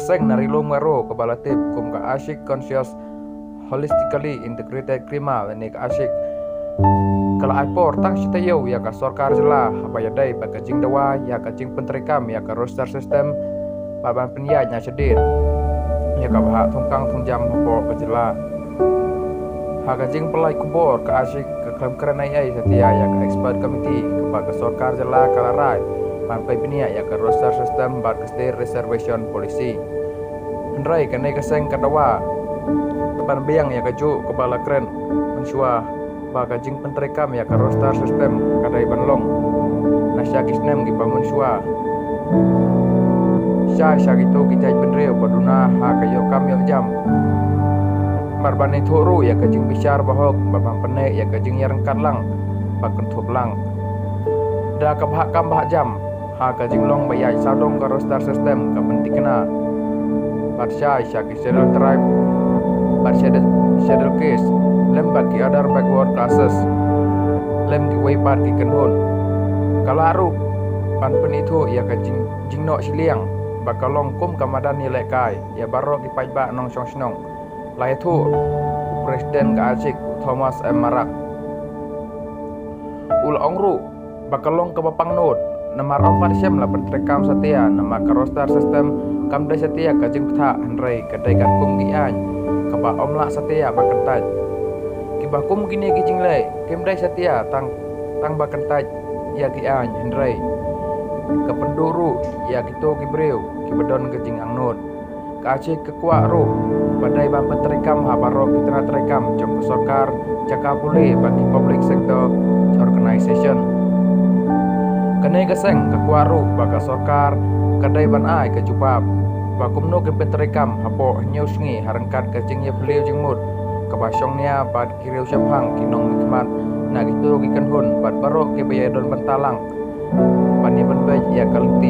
keseng narilong ngaro kebalatip kum ka asyik conscious holistically integrated krimal ni ka asyik kalau aipor tak cita yau ya ka sorkar jela apa ya dai ba ka jing dawa ya ka jing pentrikam ya ka roster system baban penya nya cedir ya ka bah thongkang thongjam ho ka jela ha ka jing pelai kubor ka asyik ka klam keranai ai setia ya ka expert committee ka ba ka sorkar jela kalarai ban pai penya ya ka roster system ba ka state reservation policy Andrai kanai keseng kadawa ban biang ya kaju kepala keren mensua baka jing penterekam ya ka roster system kadai banlong nasya kisnem gi bangun sua sya gitu kita benreu baduna ha kayo kam yo jam marbane thoru ya ka jing bisyar bahok babang penek ya ka jing yarang katlang bakun thoplang da ka bhak kam bhak jam ha ka jing long bayai sadong ka roster system ka pentikna Barsha Shaki Serial Tribe Barsha Schedule Case Lem bagi other backward classes Lem ki way part ki kenhon Kalaru Pan penitu ya ka jingno siliang Bakalong kum kamadan nilai kai Ya barok ki pajba nong song snong Lai tu Presiden ka Acik Thomas M. Marak Ul ongru Bakalong ke bapang nod Nama rompat syam la pentrekam setia nama ka roster system kam dai setia ka jing ptha hanrei ka dai kan kum gi an ka ba omla setia ba kentaj ki ba kum gini gi jing lai kim dai setia tang ba kentaj ya gi an hanrei ka penduru ya gitu ki breu ki bedon ke jing angnot ka aci ke kwa ru badai ba pentrekam ha baro ki tena trekam jom sorkar jaka puli bagi public sector organization Kanai keseng ke kuaru baka sorkar kadai ban ai ke jupap bakum no ke penterekam hapo nyus ngi harangkat ke jing ye beliau jing mut ke basong nia bad kiriu syamhang kinong nikmat na gitu ki kanhun bad baro ke bayadon bentalang pani ban baj ya kalti